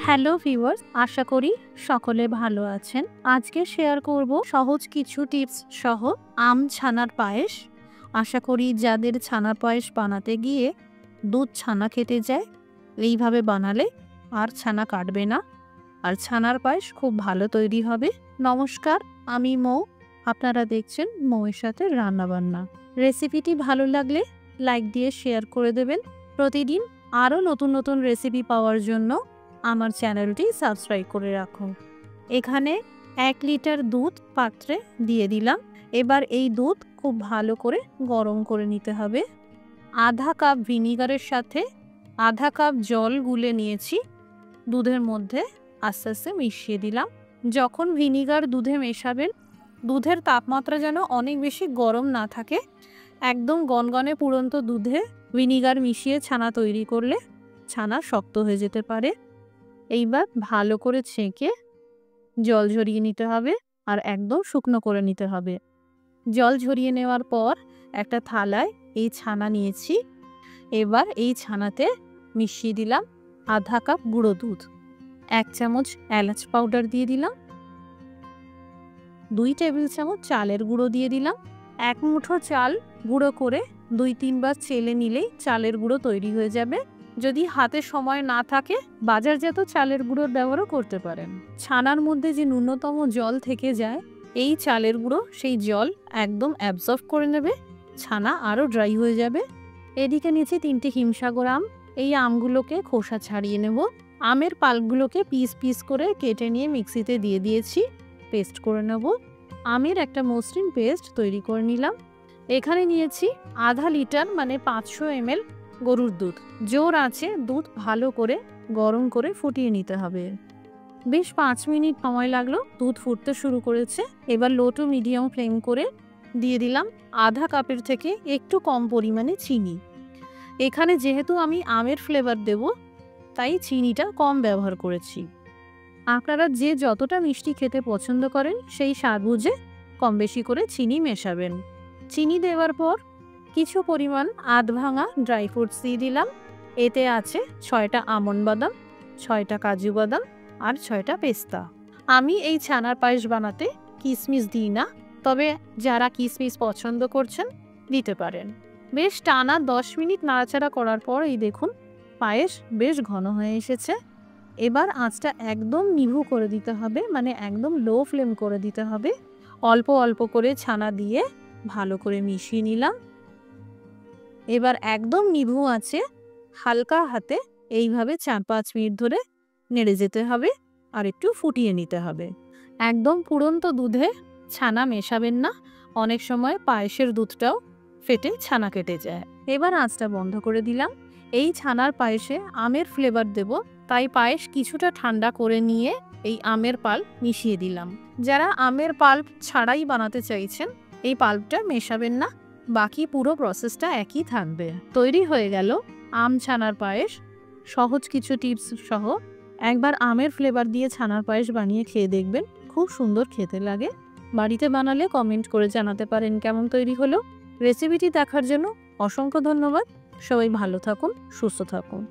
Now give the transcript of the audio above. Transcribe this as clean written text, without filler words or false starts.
Hello viewers, আশা করি সকলে ভালো আছেন। আজকে শেয়ার করব সহজ কিছু টিপস সহ আম ছানার পায়েস। আশা করি যাদের ছানার পায়েস বানাতে গিয়ে দুধ ছানা কেটে যায়, এইভাবে বানালে আর ছানা কাটবে না, আর ছানার পায়েস খুব ভালো তৈরি হবে। নমস্কার, আমি মৌ। আপনারা দেখছেন মৌয়ের সাথে রান্নাবান্না। রেসিপিটি ভালো লাগলে লাইক দিয়ে শেয়ার করে দেবেন। প্রতিদিন আরও নতুন নতুন রেসিপি পাওয়ার জন্য আমার চ্যানেলটি সাবস্ক্রাইব করে রাখুন। এখানে 1 লিটার দুধ পাত্রে দিয়ে দিলাম। এবার এই দুধ খুব ভালো করে গরম করে নিতে হবে। আধা কাপ ভিনিগারের সাথে আধা কাপ জল গুলে নিয়েছি, দুধের মধ্যে আস্তে আস্তে মিশিয়ে দিলাম। যখন ভিনিগার দুধে মেশাবেন, দুধের তাপমাত্রা যেন অনেক বেশি গরম না থাকে। একদম গনগনে পুড়ন্ত দুধে ভিনিগার মিশিয়ে ছানা তৈরি করলে ছানা শক্ত হয়ে যেতে পারে। এইবার ভালো করে ছেঁকে জল ঝরিয়ে নিতে হবে, আর একদম শুকনো করে নিতে হবে। জল ঝরিয়ে নেওয়ার পর একটা থালায় এই ছানা নিয়েছি। এবার এই ছানাতে মিশিয়ে দিলাম আধা কাপ গুঁড়ো দুধ, 1 চামচ এলাচ পাউডার দিয়ে দিলাম, 2 টেবিল চামচ চালের গুঁড়ো দিয়ে দিলাম। 1 মুঠো চাল গুঁড়ো করে 2-3 বার চেলে নিলেই চালের গুঁড়ো তৈরি হয়ে যাবে। যদি হাতে সময় না থাকে, বাজারজাত চালের গুঁড়োর ব্যবহারও করতে পারেন। ছানার মধ্যে যে ন্যূনতম জল থেকে যায়, এই চালের গুঁড়ো সেই জল একদম অ্যাবজর্ব করে নেবে, ছানা আরও ড্রাই হয়ে যাবে। এদিকে নিচে 3টে হিমসাগর আম। এই আমগুলোকে খোসা ছাড়িয়ে নেব। আমের পাল্পগুলোকে পিস পিস করে কেটে নিয়ে মিক্সিতে দিয়ে দিয়েছি, পেস্ট করে নেব। আমের একটা মসৃণ পেস্ট তৈরি করে নিলাম। এখানে নিয়েছি আধা লিটার মানে 500 ml গরুর দুধ। জোর আছে দুধ ভালো করে গরম করে ফুটিয়ে নিতে হবে। বেশ 5 মিনিট সময় লাগলো, দুধ ফুটতে শুরু করেছে। এবার লো টু মিডিয়াম ফ্লেম করে দিয়ে দিলাম আধা কাপের থেকে একটু কম পরিমাণে চিনি। এখানে যেহেতু আমি আমের ফ্লেভার দেব, তাই চিনিটা কম ব্যবহার করেছি। আপনারা যে যতটা মিষ্টি খেতে পছন্দ করেন, সেই স্বাদ বুঝে কম বেশি করে চিনি মেশাবেন। চিনি দেওয়ার পর কিছু পরিমাণ আধ ভাঙা ড্রাই ফ্রুটস দিয়ে দিলাম। এতে আছে 6টা আমন্ড বাদাম, 6টা কাজু বাদাম আর 6টা পেস্তা। আমি এই ছানার পায়েস বানাতে কিশমিশ দিই না, তবে যারা কিশমিশ পছন্দ করছেন দিতে পারেন। বেশ টানা 10 মিনিট নাড়াচাড়া করার পর এই দেখুন পায়েস বেশ ঘন হয়ে এসেছে। এবার আঁচটা একদম নিভু করে দিতে হবে, মানে একদম লো ফ্লেম করে দিতে হবে। অল্প অল্প করে ছানা দিয়ে ভালো করে মিশিয়ে নিলাম। এবার একদম নিভু আছে হালকা হাতে এইভাবে 4-5 মিনিট ধরে নেড়ে যেতে হবে, আর একটু ফুটিয়ে নিতে হবে। একদম ফুটন্ত দুধে ছানা মেশাবেন না, অনেক সময় পায়েসের দুধটাও ফেটে ছানা কেটে যায়। এবার আঁচটা বন্ধ করে দিলাম। এই ছানার পায়েসে আমের ফ্লেভার দেব, তাই পায়েস কিছুটা ঠান্ডা করে নিয়ে এই আমের পাল্প মিশিয়ে দিলাম। যারা আমের পাল্প ছাড়াই বানাতে চাইছেন, এই পাল্পটা মেশাবেন না, বাকি পুরো প্রসেসটা একই থাকবে। তৈরি হয়ে গেল আম ছানার পায়েস। সহজ কিছু টিপস সহ একবার আমের ফ্লেভার দিয়ে ছানার পায়েস বানিয়ে খেয়ে দেখবেন, খুব সুন্দর খেতে লাগে। বাড়িতে বানালে কমেন্ট করে জানাতে পারেন কেমন তৈরি হলো। রেসিপিটি দেখার জন্য অসংখ্য ধন্যবাদ। সবাই ভালো থাকুন, সুস্থ থাকুন।